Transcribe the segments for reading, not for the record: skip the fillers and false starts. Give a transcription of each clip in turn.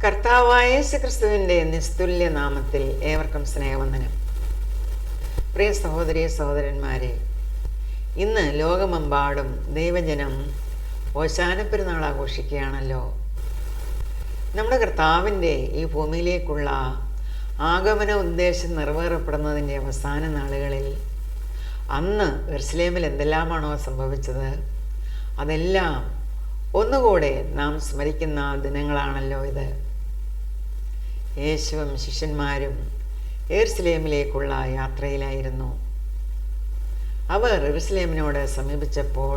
കർത്താവായ യേശുക്രിസ്തുവിൻ്റെ നിസ്തുല്യ നാമത്തിൽ ഏവർക്കും സ്നേഹവന്ദനം. പ്രിയ സഹോദരി സഹോദരന്മാരെ, ഇന്ന് ലോകമെമ്പാടും ദൈവജനം ഓശാന പെരുന്നാൾ ആഘോഷിക്കുകയാണല്ലോ. നമ്മുടെ കർത്താവിൻ്റെ ഈ ഭൂമിയിലേക്കുള്ള ആഗമന ഉദ്ദേശം നിറവേറപ്പെടുന്നതിൻ്റെ അവസാന നാളുകളിൽ അന്ന് യെരുശലേമിൽ എന്തെല്ലാമാണോ സംഭവിച്ചത് അതെല്ലാം ഒന്നുകൂടെ നാം സ്മരിക്കുന്ന ദിനങ്ങളാണല്ലോ ഇത്. യേശുവും ശിഷ്യന്മാരും യെരുശലേമിലേക്കുള്ള യാത്രയിലായിരുന്നു. അവർ യെരുശലേമിനോട് സമീപിച്ചപ്പോൾ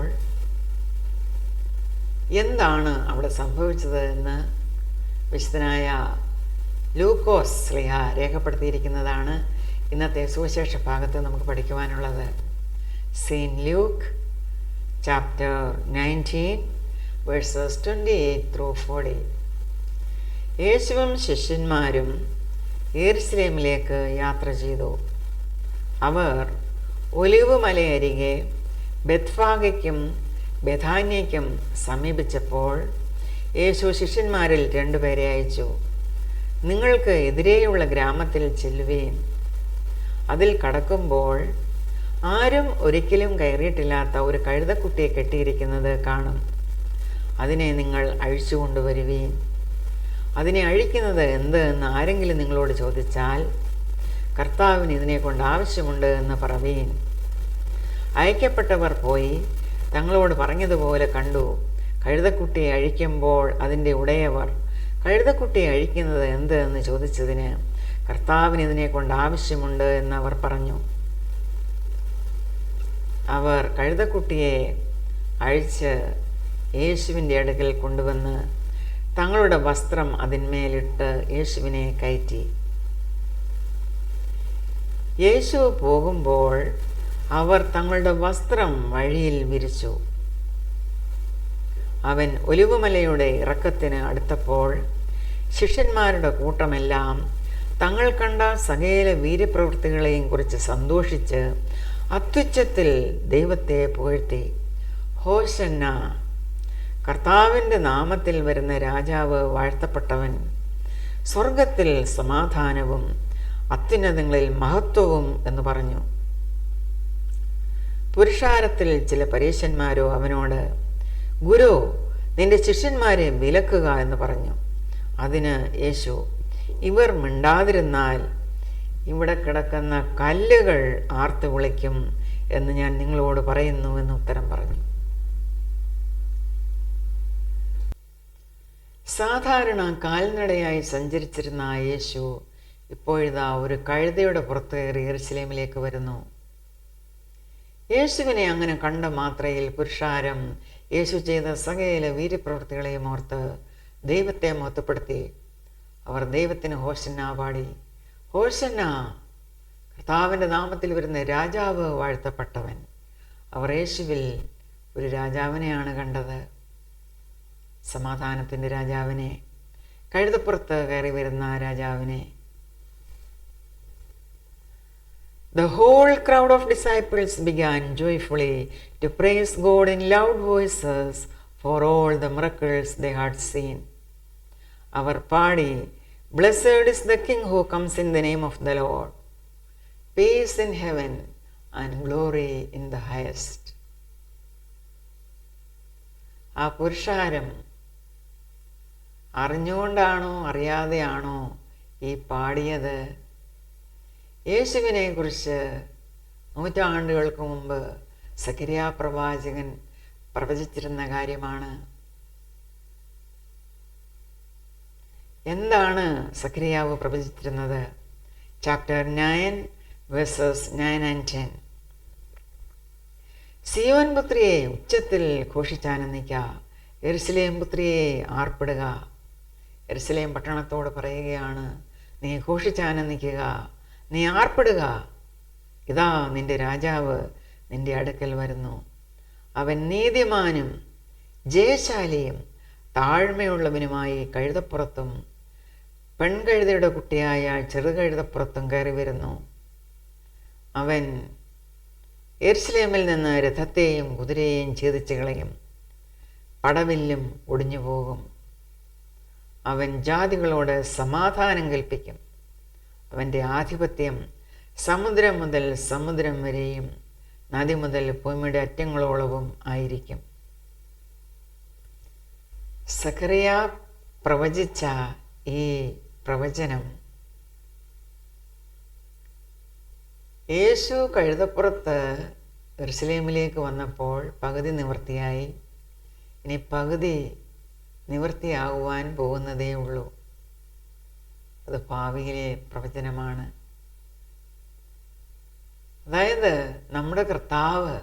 എന്താണ് അവിടെ സംഭവിച്ചത് എന്ന് വിശുദ്ധനായ ലൂക്കോസ് ശ്ലീഹ രേഖപ്പെടുത്തിയിരിക്കുന്നതാണ് ഇന്നത്തെ സുവിശേഷ ഭാഗത്ത് നമുക്ക് പഠിക്കുവാനുള്ളത്. Saint Luke chapter 19 verses 28 through 40. യേശുവും ശിഷ്യന്മാരും യെരുശലേമിലേക്ക് യാത്ര ചെയ്തു. അവർ ഒലിവ് മലയരികെ ബെത്ഫാഗയ്ക്കും ബെഥാന്യയ്ക്കും സമീപിച്ചപ്പോൾ യേശു ശിഷ്യന്മാരിൽ 2 പേരെ അയച്ചു. നിങ്ങൾക്ക് എതിരെയുള്ള ഗ്രാമത്തിൽ ചെല്ലുകയും അതിൽ കടക്കുമ്പോൾ ആരും ഒരിക്കലും കയറിയിട്ടില്ലാത്ത ഒരു കഴുതക്കുട്ടിയെ കെട്ടിയിരിക്കുന്നത് കാണും. അതിനെ നിങ്ങൾ അഴിച്ചു കൊണ്ടുവരുകയും അതിനെ അഴിക്കുന്നത് എന്ത് എന്ന് ആരെങ്കിലും നിങ്ങളോട് ചോദിച്ചാൽ കർത്താവിന് ഇതിനെക്കൊണ്ട് ആവശ്യമുണ്ട് എന്ന് പറയുകയും. അയക്കപ്പെട്ടവർ പോയി തങ്ങളോട് പറഞ്ഞതുപോലെ കണ്ടു. കഴുതക്കുട്ടിയെ അഴിക്കുമ്പോൾ അതിൻ്റെ ഉടയവർ കഴുതക്കുട്ടിയെ അഴിക്കുന്നത് എന്ത് എന്ന് ചോദിച്ചതിന് കർത്താവിന് ഇതിനെക്കൊണ്ട് ആവശ്യമുണ്ട് എന്നവർ പറഞ്ഞു. അവർ കഴുതക്കുട്ടിയെ അഴിച്ച് യേശുവിൻ്റെ അടുക്കൽ കൊണ്ടുവന്ന് തങ്ങളുടെ വസ്ത്രം അതിന്മേലിട്ട് യേശുവിനെ കയറ്റി. യേശു പോകുമ്പോൾ അവർ തങ്ങളുടെ വസ്ത്രം വഴിയിൽ വിരിച്ചു. അവൻ ഒലിവുമലയുടെ ഇറക്കത്തിന് അടുത്തപ്പോൾ ശിഷ്യന്മാരുടെ കൂട്ടമെല്ലാം തങ്ങൾ കണ്ട സകല വീര്യപ്രവൃത്തികളെയും കുറിച്ച് സന്തോഷിച്ച് അത്യുച്ചത്തിൽ ദൈവത്തെ പുകഴ്ത്തി. ഹോശന്ന, കർത്താവിൻ്റെ നാമത്തിൽ വരുന്ന രാജാവ് വാഴ്ത്തപ്പെട്ടവൻ, സ്വർഗത്തിൽ സമാധാനവും അത്യുന്നതങ്ങളിൽ മഹത്വവും എന്ന് പറഞ്ഞു. പുരുഷാരത്തിൽ ചില പരീശന്മാരോ അവനോട്, ഗുരു, നിന്റെ ശിഷ്യന്മാരെ വിലക്കുക എന്ന് പറഞ്ഞു. അതിന് യേശു, ഇവർ മിണ്ടാതിരുന്നാൽ ഇവിടെ കിടക്കുന്ന കല്ലുകൾ ആർത്തു വിളിക്കും എന്ന് ഞാൻ നിങ്ങളോട് പറയുന്നു എന്ന് ഉത്തരം പറഞ്ഞു. സാധാരണ കാൽനടയായി സഞ്ചരിച്ചിരുന്ന യേശു ഇപ്പോഴിതാ ഒരു കഴുതയുടെ പുറത്ത് കയറി യെരുശലേമിലേക്ക് വരുന്നു. യേശുവിനെ അങ്ങനെ കണ്ട മാത്രയിൽ പുരുഷാരം യേശു ചെയ്ത സകല വീര്യപ്രവൃത്തികളെയും ഓർത്ത് ദൈവത്തെ മഹത്വപ്പെടുത്തി. അവർ ദൈവത്തിന് ഹോശന്ന പാടി. ഹോശന്ന, കർത്താവിൻ്റെ നാമത്തിൽ വരുന്ന രാജാവ് വാഴ്ത്തപ്പെട്ടവൻ. അവർ യേശുവിൽ ഒരു രാജാവിനെയാണ് കണ്ടത്, സമാധാനത്തിൻ്റെ രാജാവിനെ, കഴുതപ്പുറത്ത് കയറി വരുന്ന രാജാവിനെ. The whole crowd of disciples began joyfully to praise God in loud voices for all the miracles they had seen. അവർ പാടി, Blessed is the King who comes in the name of the Lord. Peace in heaven and glory in the highest. ആ പുരുഷാരം അറിഞ്ഞുകൊണ്ടാണോ അറിയാതെയാണോ ഈ പാടിയത് യേശുവിനെ കുറിച്ച് നൂറ്റാണ്ടുകൾക്ക് മുമ്പ് സഖരിയാ പ്രവാചകൻ പ്രവചിച്ചിരുന്ന കാര്യമാണ്. എന്താണ് സഖരിയാവ് പ്രവചിച്ചിരുന്നത്? Chapter 9 verses 9 and 10. സിയോൻ പുത്രിയെ ഉച്ചത്തിൽ ഘോഷിച്ചാനന്ദിക്ക, യെരുശലേം പുത്രിയെ ആർപ്പിടുക. യെരുശലേം പട്ടണത്തോട് പറയുകയാണ്, നീ ഘോഷിച്ചാനന്ദിക്കുക, നീ ആർപ്പിടുക. ഇതാ നിന്റെ രാജാവ് നിന്റെ അടുക്കൽ വരുന്നു. അവൻ നീതിമാനും ജയശാലിയും താഴ്മയുള്ളവനുമായി കഴുതപ്പുറത്തും പെൺകഴുതയുടെ കുട്ടിയായ ചെറുകഴുതപ്പുറത്തും കയറി വരുന്നു. അവൻ യെരുശലേമിൽ നിന്ന് രഥത്തെയും കുതിരയെയും ഛേദിച്ചു കളയും, പടവില്ലും ഒടിഞ്ഞു പോകും. അവൻ ജാതികളോട് സമാധാനം കൽപ്പിക്കും. അവൻ്റെ ആധിപത്യം സമുദ്രം മുതൽ സമുദ്രം വരെയും നദി മുതൽ ഭൂമിയുടെ അറ്റങ്ങളോളവും ആയിരിക്കും. സഖറിയ പ്രവചിച്ച ഈ പ്രവചനം യേശു കഴുതപ്പുറത്ത് യെരുശലേമിലേക്ക് വന്നപ്പോൾ പകുതി നിവൃത്തിയായി. ഇനി പകുതി നിവൃത്തിയാകുവാൻ പോകുന്നതേ ഉള്ളൂ. അത് ഭാവിയിലെ പ്രവചനമാണ്. അതായത് നമ്മുടെ കർത്താവ്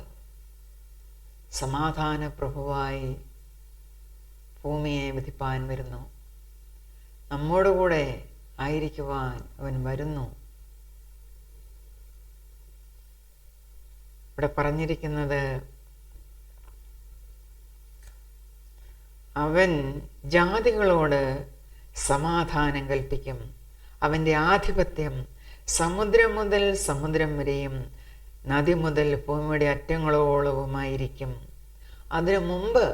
സമാധാന പ്രഭുവായി ഭൂമിയെ വിധിപ്പാൻ വരുന്നു. നമ്മോടുകൂടെ ആയിരിക്കുവാൻ അവൻ വരുന്നു. ഇവിടെ പറഞ്ഞിരിക്കുന്നത് അവൻ ജാതികളോട് സമാധാനം കൽപ്പിക്കും. അവൻ്റെ ആധിപത്യം സമുദ്രം മുതൽ സമുദ്രം വരെയും നദി മുതൽ ഭൂമിയുടെ അറ്റങ്ങളോളവുമായിരിക്കും. അതിനു മുമ്പ്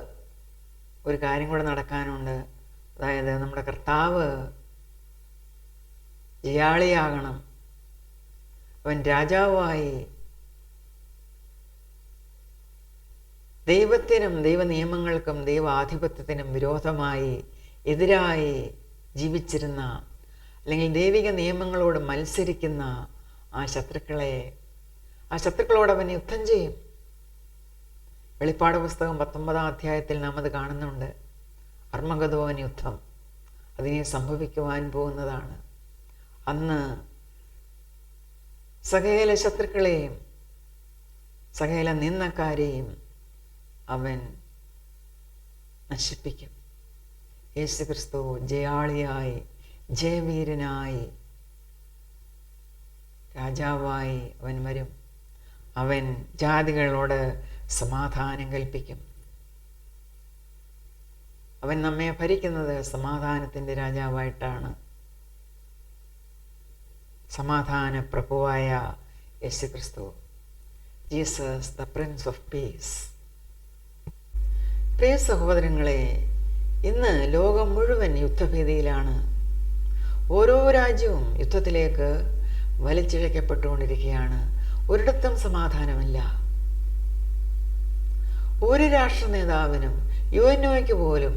ഒരു കാര്യം കൂടെ നടക്കാനുണ്ട്. അതായത് നമ്മുടെ കർത്താവ് ജയാളിയാകണം. അവൻ രാജാവായി ദൈവത്തിനും ദൈവനിയമങ്ങൾക്കും ദൈവാധിപത്യത്തിനും വിരോധമായി എതിരായി ജീവിച്ചിരുന്ന, അല്ലെങ്കിൽ ദൈവിക നിയമങ്ങളോട് മത്സരിക്കുന്ന ആ ശത്രുക്കളോട് അവൻ യുദ്ധം ചെയ്യും. വെളിപ്പാട് പുസ്തകം 19-ാം അധ്യായത്തിൽ നാം അത് കാണുന്നുണ്ട്. അർമ്മഗദോൻ യുദ്ധം അതിനെ സംഭവിക്കുവാൻ പോകുന്നതാണ്. അന്ന് സകല ശത്രുക്കളെയും സകല നിന്ദക്കാരെയും അവൻ നശിപ്പിക്കും. യേശുക്രിസ്തു ജയാളിയായി ജയവീരനായി രാജാവായി അവൻ വരും. അവൻ ജാതികളോട് സമാധാനം കൽപ്പിക്കും. അവൻ നമ്മെ ഭരിക്കുന്നത് സമാധാനത്തിൻ്റെ രാജാവായിട്ടാണ്. സമാധാന പ്രഭുവായ യേശുക്രിസ്തു, Jesus the Prince of Peace. പ്രിയ സഹോദരങ്ങളെ, ഇന്ന് ലോകം മുഴുവൻ യുദ്ധഭീതിയിലാണ്. ഓരോ രാജ്യവും യുദ്ധത്തിലേക്ക് വലിച്ചിഴക്കപ്പെട്ടുകൊണ്ടിരിക്കുകയാണ്. ഒരിടത്തും സമാധാനമില്ല. ഒരു രാഷ്ട്ര നേതാവിനും യുഎൻഒയ്ക്ക് പോലും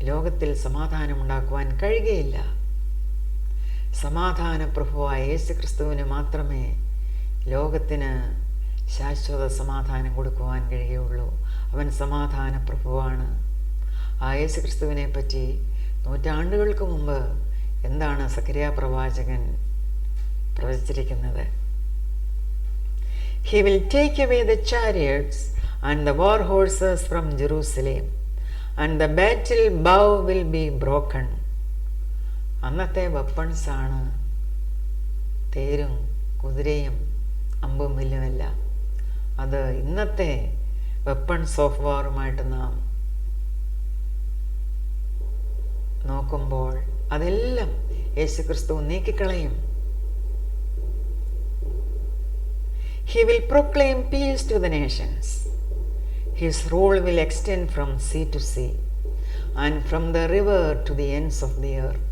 ലോകത്തിൽ സമാധാനമുണ്ടാക്കുവാൻ കഴിയുകയില്ല. സമാധാന പ്രഭുവായ യേശുക്രിസ്തുവിന് മാത്രമേ ലോകത്തിന് ശാശ്വത സമാധാനം കൊടുക്കുവാൻ കഴിയുകയുള്ളൂ. അവൻ സമാധാന പ്രഭുവാണ്. ആ യേശുക്രിസ്തുവിനെ പറ്റി നൂറ്റാണ്ടുകൾക്ക് മുമ്പ് എന്താണ് സഖറിയ പ്രവാചകൻ പ്രവചിച്ചിരിക്കുന്നത്? He will take away the chariots and the war horses from Jerusalem, and the battle bow will be broken. അന്നത്തെ വെപ്പൺസാണ് തേരും കുതിരയും അമ്പും വില്ലുമല്ല. അത് ഇന്നത്തെ വെപ്പൺസ് ഓഫ് വാറുമായിട്ട് നാം നോക്കുമ്പോൾ അതെല്ലാം യേശുക്രിസ്തു നീക്കിക്കളയും. He will proclaim peace to the nations. His rule will extend from sea to sea and from the river to the ends of the earth.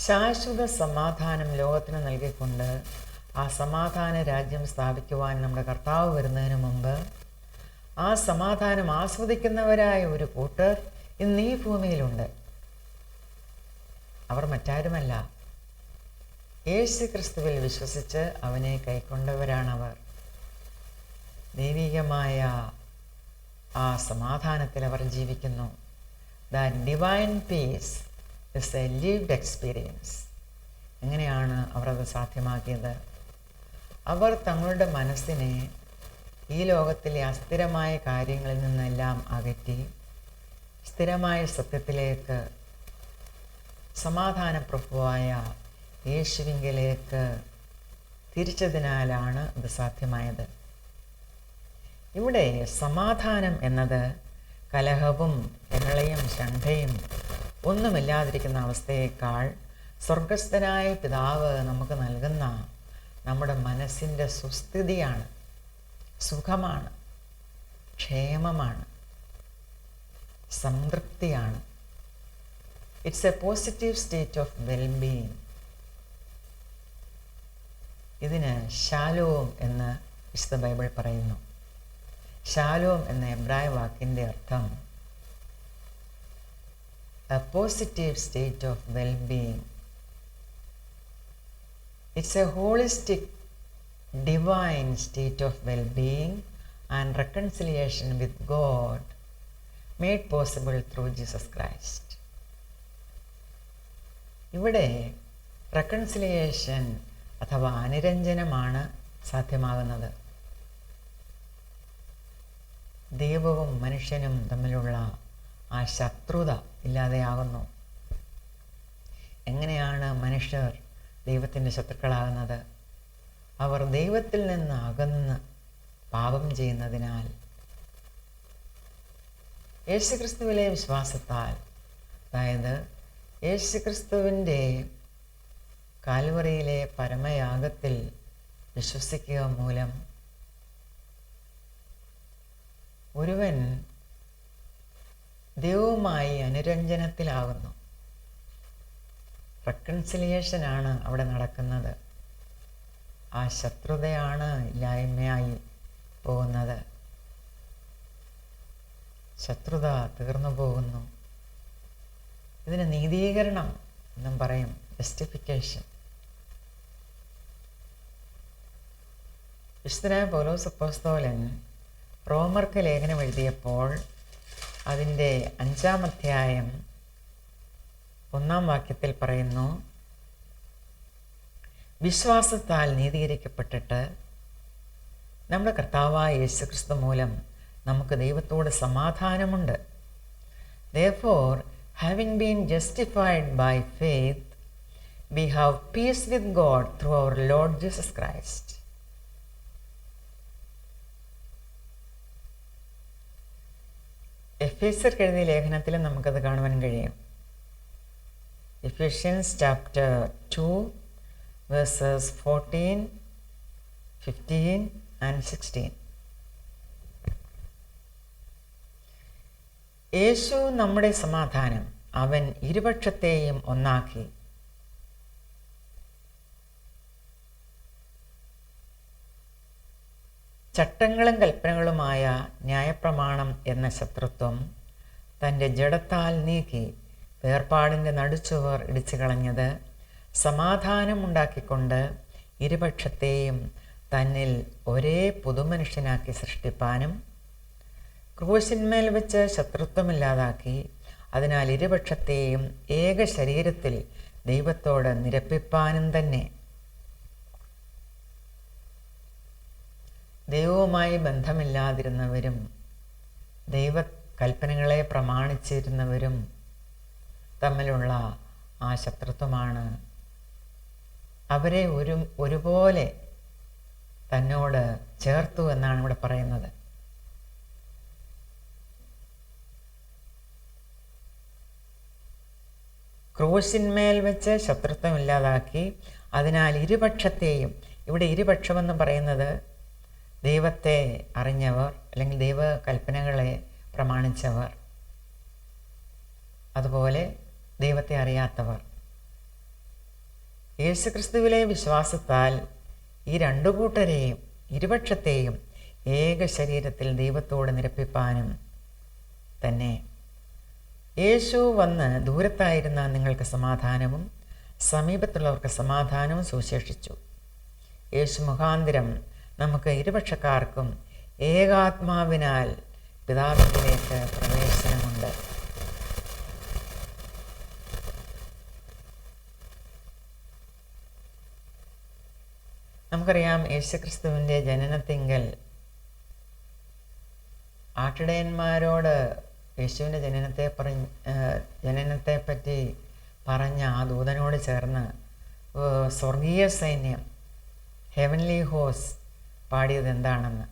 ശാശ്വത സമാധാനം ലോകത്തിന് നൽകിക്കൊണ്ട് ആ സമാധാന രാജ്യം സ്ഥാപിക്കുവാൻ നമ്മുടെ കർത്താവ് വരുന്നതിന് മുമ്പ് ആ സമാധാനം ആസ്വദിക്കുന്നവരായ ഒരു കൂട്ടർ ഇന്ന് ഈ ഭൂമിയിലുണ്ട്. അവർ മറ്റാരുമല്ല, യേശു ക്രിസ്തുവിൽ വിശ്വസിച്ച് അവനെ കൈക്കൊണ്ടവരാണവർ. ദൈവികമായ ആ സമാധാനത്തിൽ അവർ ജീവിക്കുന്നു. The divine peace is a lived experience. എങ്ങനെയാണ് അവർ അത് സാധ്യമാക്കിയത്? അവർ തങ്ങളുടെ മനസ്സിനെ ഈ ലോകത്തിലെ അസ്ഥിരമായ കാര്യങ്ങളിൽ നിന്നെല്ലാം അകറ്റി സ്ഥിരമായ സത്യത്തിലേക്ക്, സമാധാനപ്രഭുവായ യേശുവിങ്കലേക്ക് തിരിച്ചതിനാലാണ് ഇത് സാധ്യമായത്. ഇവിടെ സമാധാനം എന്നത് കലഹവും കലളയും ശണ്ഠയും ഒന്നുമില്ലാതിരിക്കുന്ന അവസ്ഥയേക്കാൾ സ്വർഗസ്ഥനായ പിതാവ് നമുക്ക് നൽകുന്ന നമ്മുടെ മനസ്സിൻ്റെ സുസ്ഥിതിയാണ്, സുഖമാണ്, ക്ഷേമമാണ്. സംതൃപ്തിയാണ്. It's a positive state of wellbeing. ഇതിന് ഷാലോം എന്ന് വിശുദ്ധ ബൈബിൾ പറയുന്നു. ഷാലോം എന്ന എബ്രായ വാക്കിൻ്റെ അർത്ഥം a positive state of well-being. It's a holistic, divine state of well-being and reconciliation with God made possible through Jesus Christ. ഇവിടെ റെക്കൺസിലിയേഷൻ അഥവാ അനുരഞ്ജനമാണ് സാധ്യമാകുന്നത്. ദൈവവും മനുഷ്യനും തമ്മിലുള്ള ആ ശത്രുത ഇല്ലാതെയാകുന്നു. എങ്ങനെയാണ് മനുഷ്യർ ദൈവത്തിൻ്റെ ശത്രുക്കളാകുന്നത്? അവർ ദൈവത്തിൽ നിന്ന് അകന്ന് പാപം ചെയ്യുന്നതിനാൽ. യേശുക്രിസ്തുവിലെ വിശ്വാസത്താൽ, അതായത് യേശുക്രിസ്തുവിൻ്റെ കാൽവറിയിലെ പരമയാഗത്തിൽ വിശ്വസിക്കുക മൂലം ഒരുവൻ ദൈവവുമായി അനുരഞ്ജനത്തിലാകുന്നു. റെക്കൺസിലിയേഷനാണ് അവിടെ നടക്കുന്നത്. ആ ശത്രുതയാണ് ഇല്ലായ്മയായി പോകുന്നത്. ശത്രുത തീർന്നു പോകുന്നു. ഇതിന് നീതീകരണം എന്നും പറയും, ജസ്റ്റിഫിക്കേഷൻ. വിശുദ്ധനായ പൗലോസ് അപ്പോസ്തലൻ റോമർക്ക് ലേഖനം എഴുതിയപ്പോൾ അതിൻ്റെ 5-ാം അധ്യായം 1-ാം വാക്യത്തിൽ പറയുന്നു, വിശ്വാസത്താൽ നീതീകരിക്കപ്പെട്ടിട്ട് നമ്മുടെ കർത്താവായ യേശുക്രിസ്തു മൂലം നമുക്ക് ദൈവത്തോട് സമാധാനമുണ്ട്. Therefore, having been justified by faith, we have peace with God through our Lord Jesus Christ. എഫേസ്യർക്ക് എഴുതിയ ലേഖനത്തിലും നമുക്കത് കാണുവാൻ കഴിയും. Ephesians chapter 2 versus 14, 15 and 16. യേശു നമ്മുടെ സമാധാനം, അവൻ ഇരുപക്ഷത്തെയും ഒന്നാക്കി. ചട്ടങ്ങളും കൽപ്പനകളുമായ ന്യായപ്രമാണം എന്ന ശത്രുത്വം തൻ്റെ ജഡത്താൽ നീക്കി വേർപാടിൻ്റെ നടുച്ചുവർ ഇടിച്ചു കളഞ്ഞത് സമാധാനമുണ്ടാക്കിക്കൊണ്ട് ഇരുപക്ഷത്തെയും തന്നിൽ ഒരേ പുതുമനുഷ്യനാക്കി സൃഷ്ടിപ്പാനും ക്രൂശിന്മേൽ വെച്ച് ശത്രുത്വമില്ലാതാക്കി അതിനാൽ ഇരുപക്ഷത്തെയും ഏക ശരീരത്തിൽ ദൈവത്തോട് നിരപ്പിപ്പാനും തന്നെ. ദൈവവുമായി ബന്ധമില്ലാതിരുന്നവരും ദൈവ കൽപ്പനകളെ പ്രമാണിച്ചിരുന്നവരും തമ്മിലുള്ള ആ ശത്രുത്വമാണ് അവരെ ഒരുപോലെ തന്നോട് ചേർത്തു എന്നാണ് ഇവിടെ പറയുന്നത്. ക്രൂശിന്മേൽ വെച്ച് ശത്രുത്വം ഇല്ലാതാക്കി അതിനാൽ ഇരുപക്ഷത്തെയും, ഇവിടെ ഇരുപക്ഷമെന്ന് പറയുന്നത് ദൈവത്തെ അറിഞ്ഞവർ അല്ലെങ്കിൽ ദൈവ കൽപ്പനകളെ പ്രമാണിച്ചവർ, അതുപോലെ ദൈവത്തെ അറിയാത്തവർ. യേശുക്രിസ്തുവിലെ വിശ്വാസത്താൽ ഈ രണ്ടു കൂട്ടരെയും ഇരുപക്ഷത്തെയും ഏക ശരീരത്തിൽ ദൈവത്തോട് നിരപ്പിപ്പാനും തന്നെ. യേശു വന്ന് ദൂരത്തായിരുന്ന നിങ്ങൾക്ക് സമാധാനവും സമീപത്തുള്ളവർക്ക് സമാധാനവും സുവിശേഷിച്ചു. യേശു മുഖാന്തരം നമുക്ക് ഇരുപക്ഷക്കാർക്കും ഏകാത്മാവിനാൽ പിതാവിലേക്ക് പ്രവേശനമുണ്ട്. നമുക്കറിയാം, യേശുക്രിസ്തുവിൻ്റെ ജനനത്തിങ്കൽ ആട്ടിടയന്മാരോട് യേശുവിൻ്റെ ജനനത്തെപ്പറ്റി പറഞ്ഞ ആ ദൂതനോട് ചേർന്ന് സ്വർഗീയ സൈന്യം, ഹെവൻലി ഹോസ് പാടിയത് എന്താണെന്ന്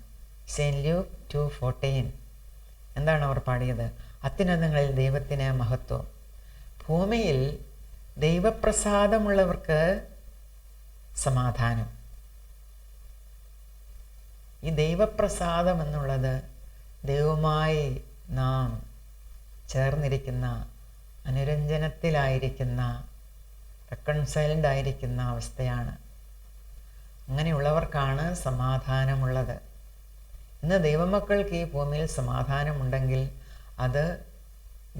സെയിൻറ്റ് ലൂക്ക് 2:14 എന്താണ് അവർ പാടിയത്? അത്യുന്നതങ്ങളിൽ ദൈവത്തിന് മഹത്വം, ഭൂമിയിൽ ദൈവപ്രസാദമുള്ളവർക്ക് സമാധാനം. ഈ ദൈവപ്രസാദം എന്നുള്ളത് ദൈവവുമായി നാം ചേർന്നിരിക്കുന്ന, അനുരഞ്ജനത്തിലായിരിക്കുന്ന, റെക്കൺസൈൽഡ് ആയിരിക്കുന്ന അവസ്ഥയാണ്. അങ്ങനെയുള്ളവർക്കാണ് സമാധാനമുള്ളത്. ഇന്ന് ദൈവമക്കൾക്ക് ഈ ഭൂമിയിൽ സമാധാനമുണ്ടെങ്കിൽ അത്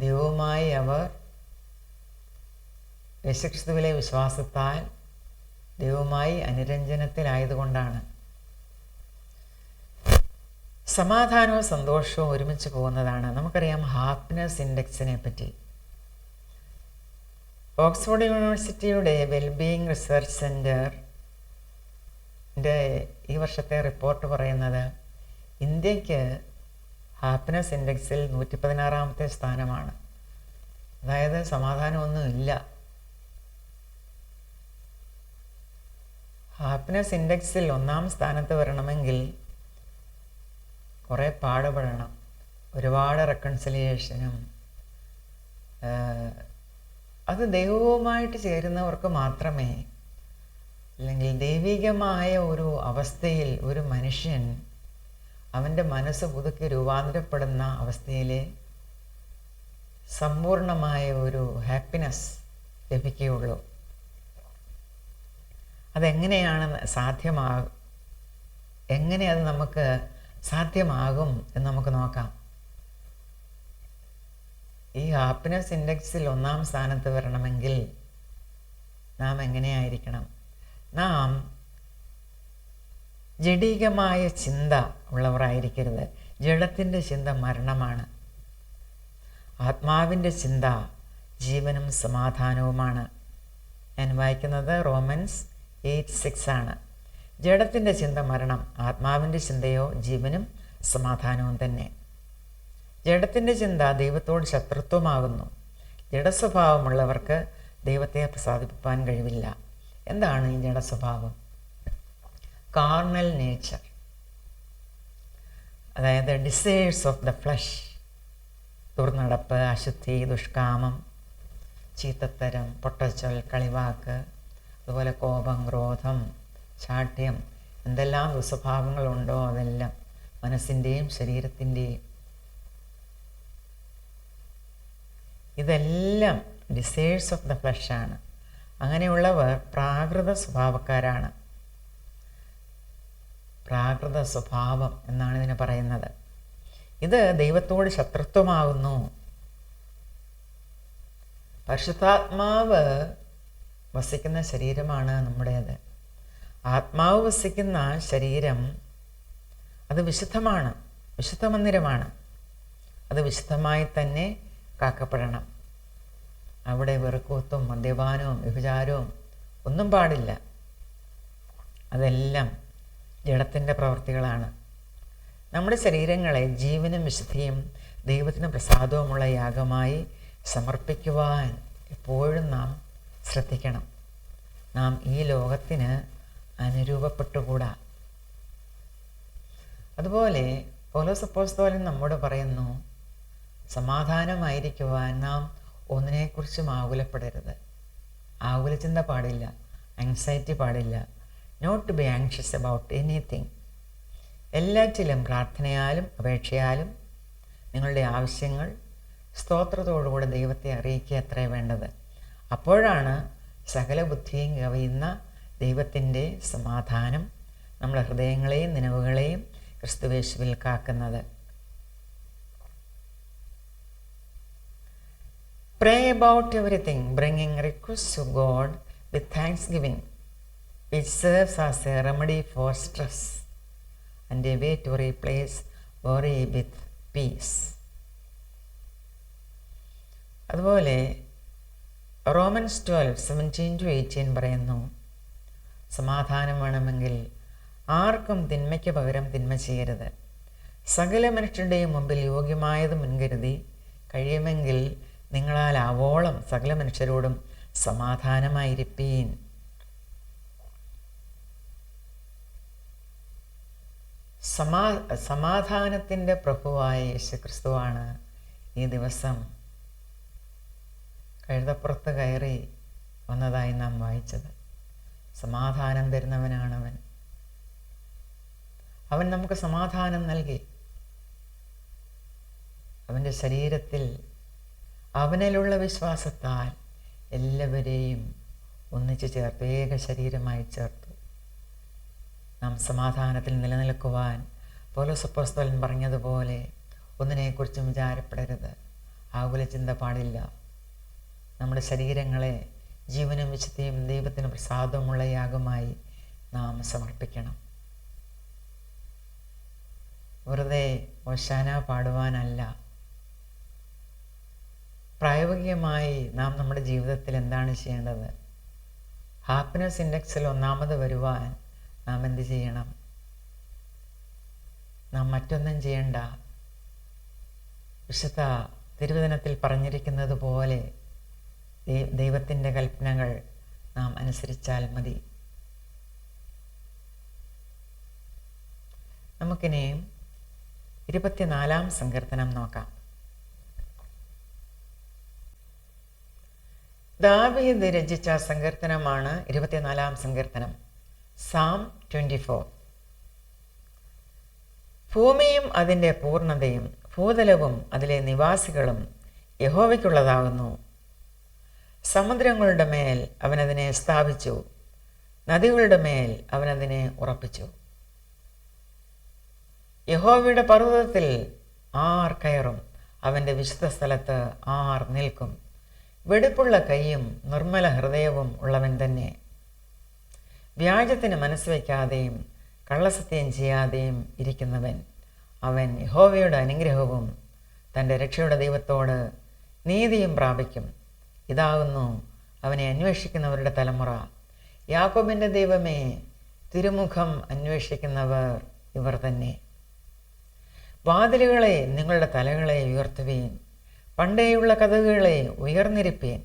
ദൈവവുമായി അവർ യേശുക്രിസ്തുവിലെ വിശ്വാസത്താൽ ദൈവവുമായി അനുരഞ്ജനത്തിലായതുകൊണ്ടാണ്. സമാധാനവും സന്തോഷവും ഒരുമിച്ച് പോകുന്നതാണ്. നമുക്കറിയാം ഹാപ്പിനെസ് ഇൻഡെക്സിനെ പറ്റി. ഓക്സ്ഫോർഡ് യൂണിവേഴ്സിറ്റിയുടെ വെൽബീയിങ് റിസർച്ച് സെൻറ്ററിൻ്റെ ഈ വർഷത്തെ റിപ്പോർട്ട് പറയുന്നത് ഇന്ത്യക്ക് ഹാപ്പിനെസ് ഇൻഡെക്സിൽ 116ാമത്തെ സ്ഥാനമാണ്. അതായത് സമാധാനമൊന്നുമില്ല. ഹാപ്പിനെസ് ഇൻഡെക്സിൽ 1ാം സ്ഥാനത്ത് വരണമെങ്കിൽ കുറേ പാടുപെടണം. ഒരുപാട് റെക്കൺസിലിയേഷനും, അത് ദൈവവുമായിട്ട് ചേരുന്നവർക്ക് മാത്രമേ, അല്ലെങ്കിൽ ദൈവികമായ ഒരു അവസ്ഥയിൽ ഒരു മനുഷ്യൻ അവൻ്റെ മനസ്സ് പുതുക്കി രൂപാന്തരപ്പെടുന്ന അവസ്ഥയിലെ സമ്പൂർണമായ ഒരു ഹാപ്പിനെസ് ലഭിക്കുകയുള്ളൂ. അതെങ്ങനെയാണ് എങ്ങനെ അത് നമുക്ക് സാധ്യമാകും എന്ന് നമുക്ക് നോക്കാം. ഈ ഹാപ്പിനെസ് ഇൻഡെക്സിൽ 1ാം സ്ഥാനത്ത് വരണമെങ്കിൽ നാം എങ്ങനെയായിരിക്കണം? നാം ജഡികമായ ചിന്ത ഉള്ളവരായിരിക്കരുത്. ജഡത്തിൻ്റെ ചിന്ത മരണമാണ്. ആത്മാവിൻ്റെ ചിന്ത ജീവനും സമാധാനവുമാണ്. ഞാൻ വായിക്കുന്നത് റോമൻസ് 8:6 ആണ്. ജഡത്തിൻ്റെ ചിന്ത മരണം, ആത്മാവിൻ്റെ ചിന്തയോ ജീവനും സമാധാനവും തന്നെ. ജഡത്തിൻ്റെ ചിന്ത ദൈവത്തോട് ശത്രുത്വമാകുന്നു. ജഡസ്വഭാവമുള്ളവർക്ക് ദൈവത്തെ പ്രസാദിപ്പിക്കാൻ കഴിവില്ല. എന്താണ് ഈ ജഡസ്വഭാവം? കാർണൽ നേച്ചർ, അതായത് ഡിസയേഴ്സ് ഓഫ് ദ ഫ്ലഷ്, ദുർനടപ്പ്, അശുദ്ധി, ദുഷ്കാമം, ചീത്തത്തരം, പൊട്ടച്ചൊൽ, കളിവാക്ക്, അതുപോലെ കോപം, ക്രോധം, ശാഠ്യം, എന്തെല്ലാം ദുസ്വഭാവങ്ങളുണ്ടോ അതെല്ലാം മനസ്സിൻ്റെയും ശരീരത്തിൻ്റെയും, ഇതെല്ലാം ഡിസയേഴ്സ് ഓഫ് ദ ഫ്ലഷാണ്. അങ്ങനെയുള്ളവർ പ്രാകൃത സ്വഭാവക്കാരാണ്. പ്രാകൃത സ്വഭാവം എന്നാണ് ഇതിന് പറയുന്നത്. ഇത് ദൈവത്തോട് ശത്രുത്വമാകുന്നു. പരിശുദ്ധാത്മാവ് വസിക്കുന്ന ശരീരമാണ് നമ്മുടേത്. ആത്മാവ് വസിക്കുന്ന ശരീരം അത് വിശുദ്ധമാണ്, വിശുദ്ധ മന്ദിരമാണ്. അത് വിശുദ്ധമായി തന്നെ കാക്കപ്പെടണം. അവിടെ വെറുക്കൂത്തും മദ്യപാനവും വ്യഭിചാരവും ഒന്നും പാടില്ല. അതെല്ലാം ജഡത്തിൻ്റെ പ്രവൃത്തികളാണ്. നമ്മുടെ ശരീരങ്ങളെ ജീവനും വിശുദ്ധിയും ദൈവത്തിന് പ്രസാദവുമുള്ള യാഗമായി സമർപ്പിക്കുവാൻ എപ്പോഴും നാം ശ്രദ്ധിക്കണം. നാം ഈ ലോകത്തിന് അനുരൂപപ്പെട്ടുകൂടാ. അതുപോലെ പൗലോസ് അപ്പോസ്തലൻ നമ്മോട് പറയുന്നു, സമാധാനമായിരിക്കുവാൻ നാം ഒന്നിനെക്കുറിച്ചും ആകുലപ്പെടരുത്. ആകുലചിന്ത പാടില്ല, ആങ്സൈറ്റി പാടില്ല. Not to be anxious about anything. എല്ലാറ്റിലും പ്രാർത്ഥനയാലും അപേക്ഷയാലും നിങ്ങളുടെ ആവശ്യങ്ങൾ സ്തോത്രത്തോടുകൂടെ ദൈവത്തെ അറിയിക്കുക അത്രേ വേണ്ടത്. അപ്പോഴാണ് സകല ബുദ്ധിയും കവിയുന്ന ദൈവത്തിൻ്റെ സമാധാനം നമ്മുടെ ഹൃദയങ്ങളെയും നിലവുകളെയും ക്രിസ്തുവേശുവിൽ കാക്കുന്നത്. Pray about everything, bringing requests to God with thanksgiving, which serves as a remedy for stress and a way to replace worry with peace. അതുപോലെ റോമൻസ് 12:17-18 പറയുന്നു, സമാധാനം വേണമെങ്കിൽ ആർക്കും തിന്മയ്ക്ക് പകരം തിന്മ ചെയ്യരുത്. സകല മനുഷ്യരുടെയും മുമ്പിൽ യോഗ്യമായത് മുൻകരുതി കഴിയുമെങ്കിൽ നിങ്ങളാൽ ആവോളം സകല മനുഷ്യരോടും സമാധാനമായിരിപ്പീൻ. സമാധാനത്തിൻ്റെ പ്രഭുവായ യേശുക്രിസ്തുവാണ് ഈ ദിവസം കഴുതപ്പുറത്ത് കയറി വന്നതായി നാം വായിച്ചത്. സമാധാനം തരുന്നവനാണവൻ. അവൻ നമുക്ക് സമാധാനം നൽകി. അവൻ്റെ ശരീരത്തിൽ അവനിലുള്ള വിശ്വാസത്താൽ എല്ലാവരെയും ഒന്നിച്ചു ചേർത്ത് ഏക ശരീരമായി ചേർത്തു. നാം സമാധാനത്തിൽ നിലനിൽക്കുവാൻ പൗലോസ് അപ്പോസ്തലൻ പറഞ്ഞതുപോലെ ഒന്നിനെക്കുറിച്ചും വിചാരപ്പെടരുത്, ആകുല ചിന്ത പാടില്ല. നമ്മുടെ ശരീരങ്ങളെ ജീവനും വിശുദ്ധിയും ദൈവത്തിന് പ്രസാദമുള്ള യാഗമായി നാം സമർപ്പിക്കണം. വെറുതെ ഓശാന പാടുവാനല്ല. പ്രായോഗികമായി നാം നമ്മുടെ ജീവിതത്തിൽ എന്താണ് ചെയ്യേണ്ടത്? ഹാപ്പിനെസ് ഇൻഡെക്സിൽ ഒന്നാമത് വരുവാൻ നാം എന്ത് ചെയ്യണം? നാം മറ്റൊന്നും ചെയ്യണ്ട. വിശുദ്ധ തിരുവചനത്തിൽ പറഞ്ഞിരിക്കുന്നത് പോലെ ദൈവത്തിൻ്റെ കൽപ്പനകൾ നാം അനുസരിച്ചാൽ മതി. നമുക്കിനിയും 24-ാം സങ്കീർത്തനം നോക്കാം. ദാവീദ് രചിച്ച സങ്കീർത്തനമാണ് 24-ാം സങ്കീർത്തനം, സാം 24. ഭൂമിയും അതിൻ്റെ പൂർണ്ണതയും ഭൂതലവും അതിലെ നിവാസികളും യഹോവയ്ക്കുള്ളതാകുന്നു. സമുദ്രങ്ങളുടെ മേൽ അവനതിനെ സ്ഥാപിച്ചു, നദികളുടെ മേൽ അവനതിനെ ഉറപ്പിച്ചു. യഹോവയുടെ പർവ്വതത്തിൽ ആർ കയറും? അവൻ്റെ വിശുദ്ധ സ്ഥലത്ത് ആർ നിൽക്കും? വെടിപ്പുള്ള കൈയും നിർമ്മല ഹൃദയവും ഉള്ളവൻ തന്നെ, വ്യാജത്തിന് മനസ്സ് വയ്ക്കാതെയും കള്ളസത്യം ചെയ്യാതെയും ഇരിക്കുന്നവൻ. അവൻ യഹോവയുടെ അനുഗ്രഹവും തൻ്റെ രക്ഷയുടെ ദൈവത്തോട് നീതിയും പ്രാപിക്കും. ഇതാകുന്നു അവനെ അന്വേഷിക്കുന്നവരുടെ തലമുറ. യാക്കോബിൻ്റെ ദൈവമേ, തിരുമുഖം അന്വേഷിക്കുന്നവർ ഇവർ തന്നെ. വാതിലുകളെ നിങ്ങളുടെ തലകളെ ഉയർത്തുവീൻ, പണ്ടേയുള്ള കതകുകളെ ഉയർന്നിരിപ്പീൻ.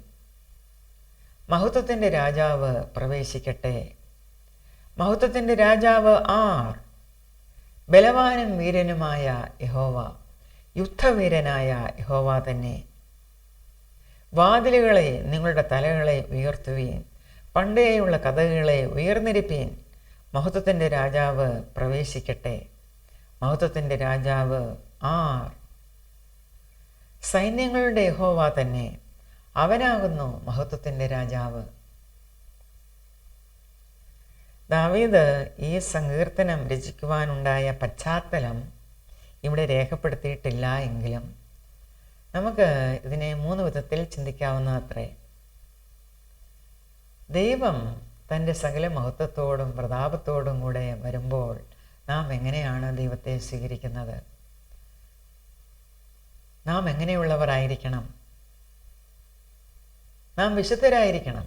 മഹത്വത്തിൻ്റെ രാജാവ് പ്രവേശിക്കട്ടെ. മഹത്വത്തിൻ്റെ രാജാവ് ആർ? ബലവാനും വീരനുമായ യഹോവ, യുദ്ധവീരനായ യഹോവ തന്നെ. വാതിലുകളെ നിങ്ങളുടെ തലകളെ ഉയർത്തുവീൻ, പണ്ടേയുള്ള കതകുകളെ ഉയർന്നിരിപ്പീൻ. മഹത്വത്തിൻ്റെ രാജാവ് പ്രവേശിക്കട്ടെ. മഹത്വത്തിൻ്റെ രാജാവ് ആർ? സൈന്യങ്ങളുടെ യഹോവ തന്നെ, അവനാകുന്നു മഹത്വത്തിൻ്റെ രാജാവ്. ദാവീദ് ഈ സങ്കീർത്തനം രചിക്കുവാനുണ്ടായ പശ്ചാത്തലം ഇവിടെ രേഖപ്പെടുത്തിയിട്ടില്ല എങ്കിലും നമുക്ക് ഇതിനെ 3 വിധത്തിൽ ചിന്തിക്കാവുന്നതത്രേ. ദൈവം തൻ്റെ സകല മഹത്വത്തോടും പ്രതാപത്തോടും കൂടെ വരുമ്പോൾ നാം എങ്ങനെയാണ് ദൈവത്തെ സ്വീകരിക്കുന്നത്? നാം എങ്ങനെയുള്ളവരായിരിക്കണം? നാം വിശുദ്ധരായിരിക്കണം.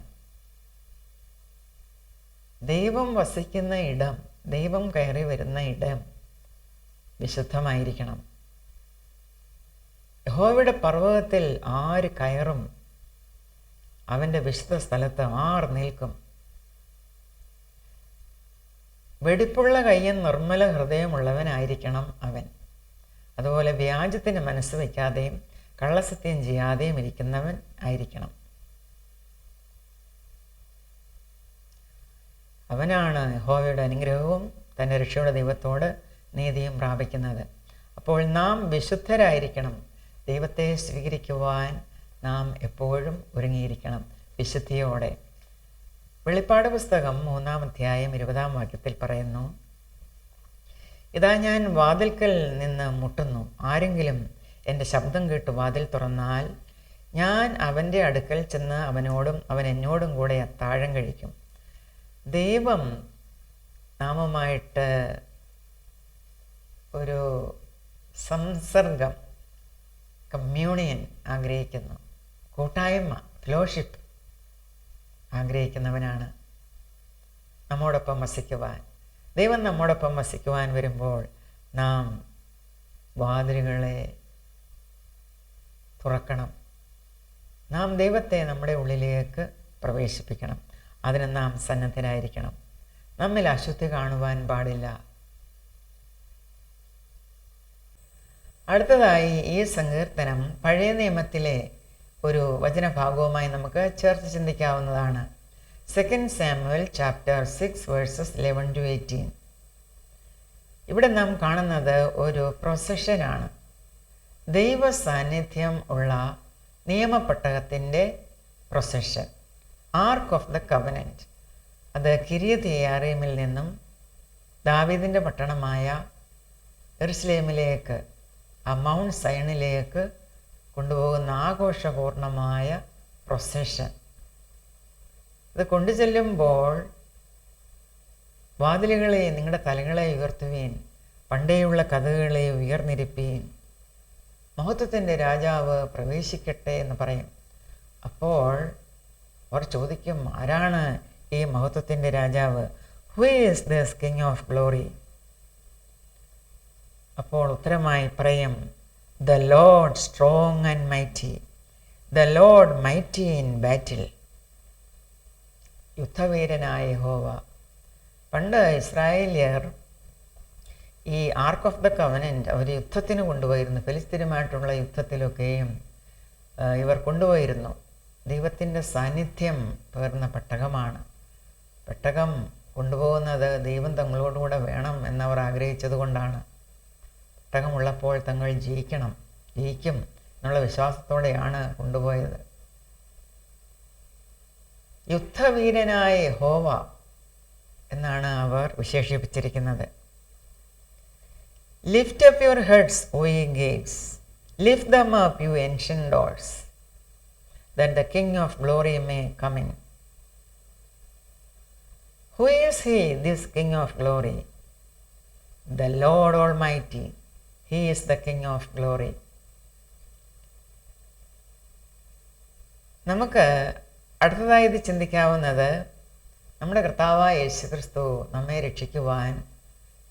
ദൈവം വസിക്കുന്ന ഇടം, ദൈവം കയറി വരുന്ന ഇടം വിശുദ്ധമായിരിക്കണം. യഹോവയുടെ പർവ്വതത്തിൽ ആര് കയറും? അവൻ്റെ വിശുദ്ധ സ്ഥലത്ത് ആർ നിൽക്കും? വെടിപ്പുള്ള കയ്യും നിർമ്മല ഹൃദയമുള്ളവനായിരിക്കണം അവൻ. അതുപോലെ വ്യാജത്തിന് മനസ്സ് വയ്ക്കാതെയും കള്ളസത്യം ചെയ്യാതെയും ഇരിക്കുന്നവൻ ആയിരിക്കണം. അവനാണ് യഹോവയുടെ അനുഗ്രഹവും തൻ്റെ രക്ഷയുടെ ദൈവത്തോട് നീതിയും പ്രാപിക്കുന്നത്. അപ്പോൾ നാം വിശുദ്ധരായിരിക്കണം. ദൈവത്തെ സ്വീകരിക്കുവാൻ നാം എപ്പോഴും ഒരുങ്ങിയിരിക്കണം വിശുദ്ധിയോടെ. വെളിപ്പാട് പുസ്തകം 3-ാം അധ്യായം 20-ാം വാക്യത്തിൽ പറയുന്നു, ഇതാ ഞാൻ വാതിൽക്കൽ നിന്ന് മുട്ടുന്നു. ആരെങ്കിലും എൻ്റെ ശബ്ദം കേട്ട് വാതിൽ തുറന്നാൽ ഞാൻ അവൻ്റെ അടുക്കൽ ചെന്ന് അവനോടും അവൻ എന്നോടും കൂടെ അത്താഴം കഴിക്കും. ദൈവം നാമുമായിട്ട് ഒരു സംസർഗം, കമ്മ്യൂണിയൻ ആഗ്രഹിക്കുന്നു. കൂട്ടായ്മ, ഫെലോഷിപ്പ് ആഗ്രഹിക്കുന്നവനാണ് നമ്മോടൊപ്പം വസിക്കുവാൻ. ദൈവം നമ്മോടൊപ്പം വസിക്കുവാൻ വരുമ്പോൾ നാം വാതിലുകളെ തുറക്കണം. നാം ദൈവത്തെ നമ്മുടെ ഉള്ളിലേക്ക് പ്രവേശിപ്പിക്കണം. അതിന് നാം സന്നദ്ധരായിരിക്കണം. നമ്മിൽ അശുദ്ധി കാണുവാൻ പാടില്ല. അടുത്തതായി ഈ സങ്കീർത്തനം പഴയ നിയമത്തിലെ ഒരു വചനഭാഗവുമായി നമുക്ക് ചേർത്ത് ചിന്തിക്കാവുന്നതാണ്. 2 സാമുവൽ ചാപ്റ്റർ 6 വേഴ്സസ് 11-18. ഇവിടെ നാം കാണുന്നത് ഒരു പ്രൊസഷനാണ്. ദൈവ സാന്നിധ്യം ഉള്ള നിയമപ്പെട്ടകത്തിൻ്റെ procession, ark of the covenant. അത് കിര്യത്ത് യെയാരീമിൽ നിന്നും ദാവീദിൻ്റെ പട്ടണമായ യെരുശലേമിലേക്ക്, ആ മൗണ്ട് സയണിലേക്ക് കൊണ്ടുപോകുന്ന ആഘോഷപൂർണമായ പ്രൊസഷൻ. ഇത് കൊണ്ടുചെല്ലുമ്പോൾ വാതിലുകളെ, നിങ്ങളുടെ തലകളെ ഉയർത്തുവീൻ, പണ്ടേയുള്ള കഥകളെ ഉയർന്നിരിപ്പീൻ, മഹത്വത്തിൻ്റെ രാജാവ് പ്രവേശിക്കട്ടെ എന്ന് പറയും. അപ്പോൾ അവർ ചോദിക്കും, ആരാണ് ഈ മഹത്വത്തിൻ്റെ രാജാവ്? Who is this king of glory? അപ്പോൾ ഉത്തരമായി പറയും, the Lord strong and mighty, the Lord mighty in battle. യുദ്ധവീരനായ യഹോവ. പണ്ട് ഇസ്രായേലിയർ ഈ ആർക്ക് ഓഫ് ദ കവനൻറ്റ് അവർ യുദ്ധത്തിന് കൊണ്ടുപോയിരുന്നു. ഫെലിസ്തീനുമായിട്ടുള്ള യുദ്ധത്തിലൊക്കെയും ഇവർ കൊണ്ടുപോയിരുന്നു. ദൈവത്തിൻ്റെ സാന്നിധ്യം പകർന്ന പെട്ടകമാണ്. പെട്ടകം കൊണ്ടുപോകുന്നത് ദൈവം തങ്ങളോടുകൂടെ വേണം എന്നവർ ആഗ്രഹിച്ചത് കൊണ്ടാണ്. പെട്ടകമുള്ളപ്പോൾ തങ്ങൾ ജയിക്കും എന്നുള്ള വിശ്വാസത്തോടെയാണ് കൊണ്ടുപോയത്. യുദ്ധവീരനായ യഹോവ എന്നാണ് അവർ വിശേഷിപ്പിച്ചിരിക്കുന്നത്. Lift up your heads, O ye gates, lift them up, you ancient doors, that the King of glory may come in. Who is he, this King of glory? The Lord Almighty. He is the King of glory. നമുക്ക് അടുത്തതായി ഇത് ചിന്തിക്കാവുന്നത്, നമ്മുടെ കർത്താവായ യേശുക്രിസ്തു നമ്മെ രക്ഷിക്കുവാൻ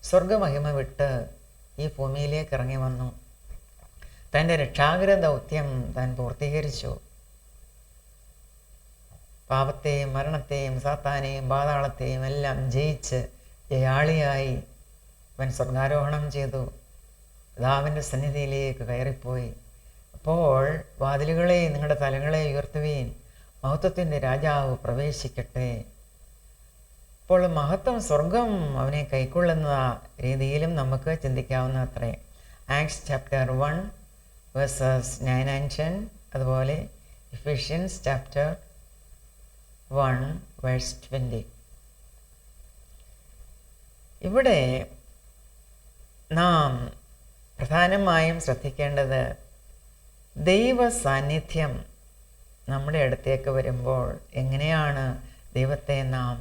സ്വർഗമഹിമ വിട്ട് ഈ ഭൂമിയിലേക്ക് ഇറങ്ങി വന്നു. തൻ്റെ രക്ഷാകര ദൗത്യം താൻ പൂർത്തീകരിച്ചു. പാപത്തെയും മരണത്തെയും സാത്താനെയും പാതാളത്തെയും എല്ലാം ജയിച്ച് ജയാളിയായി അവൻ സ്വർഗാരോഹണം ചെയ്തു. പിതാവിൻ്റെ സന്നിധിയിലേക്ക് കയറിപ്പോയി. അപ്പോൾ വാതിലുകളെ, നിങ്ങളുടെ തലകളെ ഉയർത്തുവീൻ, മഹത്വത്തിൻ്റെ രാജാവ് പ്രവേശിക്കട്ടെ. അപ്പോൾ മഹത്വം, സ്വർഗം അവനെ കൈക്കൊള്ളുന്ന രീതിയിലും നമുക്ക് ചിന്തിക്കാവുന്ന അത്രേ. ആക്ട്സ് ചാപ്റ്റർ 1 വേഴ്സസ് 9 and 10, അതുപോലെ എഫീഷ്യൻസ് ചാപ്റ്റർ 1 വേഴ്സ് 20. ഇവിടെ നാം പ്രധാനമായും ശ്രദ്ധിക്കേണ്ടത്, ദൈവ സാന്നിധ്യം നമ്മുടെ അടുത്തേക്ക് വരുമ്പോൾ എങ്ങനെയാണ് ദൈവത്തെ നാം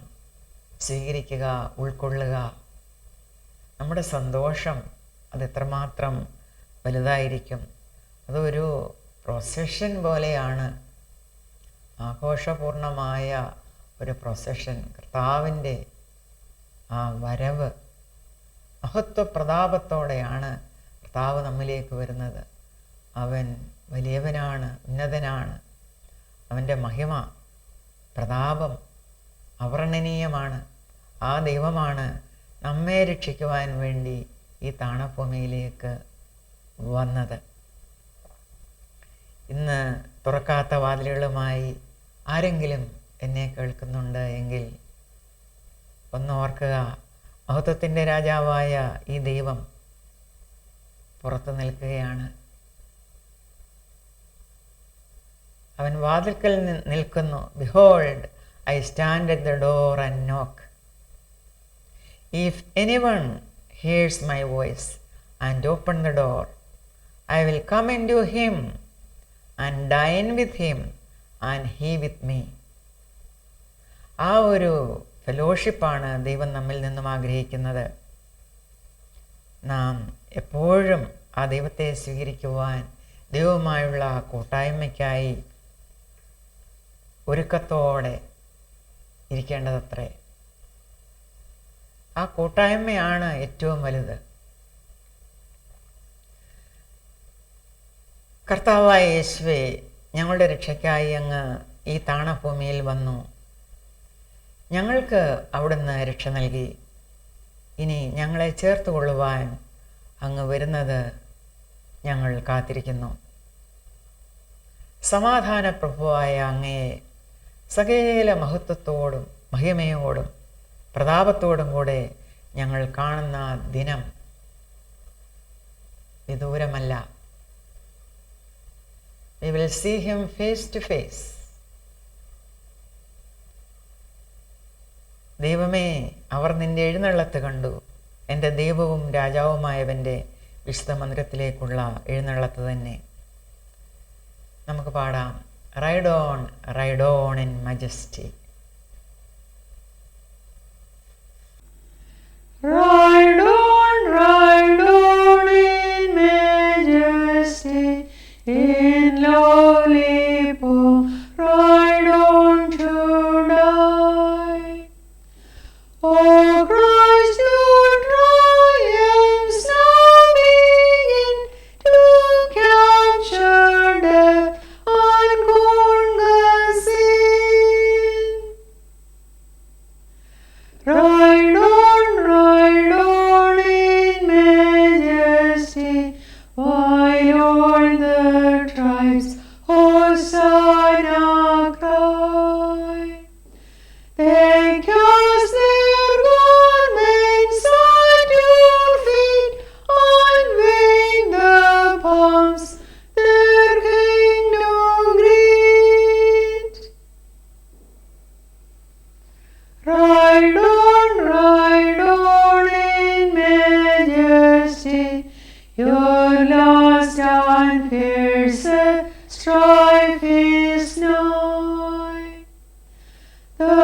സ്വീകരിക്കുക, ഉൾക്കൊള്ളുക? നമ്മുടെ സന്തോഷം അത് എത്രമാത്രം വലുതായിരിക്കും. അതൊരു പ്രൊസഷൻ പോലെയാണ്, ആഘോഷപൂർണമായ ഒരു പ്രൊസഷൻ. കർത്താവിൻ്റെ ആ വരവ് മഹത്വപ്രതാപത്തോടെയാണ് കർത്താവ് നമ്മിലേക്ക് വരുന്നത്. അവൻ വലിയവനാണ്, ഉന്നതനാണ്. അവൻ്റെ മഹിമ, പ്രതാപം അവർണ്ണനീയമാണ്. ആ ദൈവമാണ് നമ്മെ രക്ഷിക്കുവാൻ വേണ്ടി ഈ താണഭൂമിയിലേക്ക് വന്നത്. ഇന്ന് തുറക്കാത്ത വാതിലുകളുമായി ആരെങ്കിലും എന്നെ കേൾക്കുന്നുണ്ട് എങ്കിൽ ഒന്ന് ഓർക്കുക, മഹത്വത്തിൻ്റെ രാജാവായ ഈ ദൈവം പുറത്തു നിൽക്കുകയാണ്. അവൻ വാതിൽക്കൽ നിൽക്കുന്നു. Behold, I stand at the door and knock. If anyone hears my voice and open the door, I will come into him and dine with him and he with me. ആ ഒരു ഫെലോഷിപ്പാണ് ദൈവം നമ്മിൽ നിന്നും ആഗ്രഹിക്കുന്നത്. നാം എപ്പോഴും ആ ദൈവത്തെ സ്വീകരിക്കുവാൻ, ദൈവവുമായുള്ള കൂട്ടായ്മയ്ക്കായി ഒരുക്കത്തോടെ ഇരിക്കേണ്ടതത്രേ. ആ കൂട്ടായ്മയാണ് ഏറ്റവും വലുത്. കർത്താവായ യേശുവേ, ഞങ്ങളുടെ രക്ഷയ്ക്കായി അങ്ങ് ഈ താണഭൂമിയിൽ വന്നു. ഞങ്ങൾക്ക് അവിടുന്ന് രക്ഷ നൽകി. ഇനി ഞങ്ങളെ ചേർത്ത് കൊള്ളുവാൻ അങ്ങ് വരുന്നത് ഞങ്ങൾ കാത്തിരിക്കുന്നു. സമാധാന പ്രഭുവായ അങ്ങയെ സകല മഹത്വത്തോടും മഹിമയോടും പ്രതാപത്തോടും കൂടെ ഞങ്ങൾ കാണുന്ന ദിനം വിദൂരമല്ല. We will see him face to face. ദൈവമേ, അവർ നിന്റെ എഴുന്നള്ളത്ത് കണ്ടു. എൻ്റെ ദൈവവും രാജാവുമായവൻ്റെ വിശുദ്ധ മന്ദിരത്തിലേക്കുള്ള എഴുന്നള്ളത്ത് തന്നെ. നമുക്ക് പാടാം, ride on in majesty. Ride on in majesty, in lowly pomp, ride on to die. O Christ, your triumphs now begin to capture death and conquer sin. Ride on in majesty, while all the tribes Hosanna cry. They cast their garments at your feet, unveil the palms their kingdom greet. Ride on in majesty, your last and fierce strife is nigh. The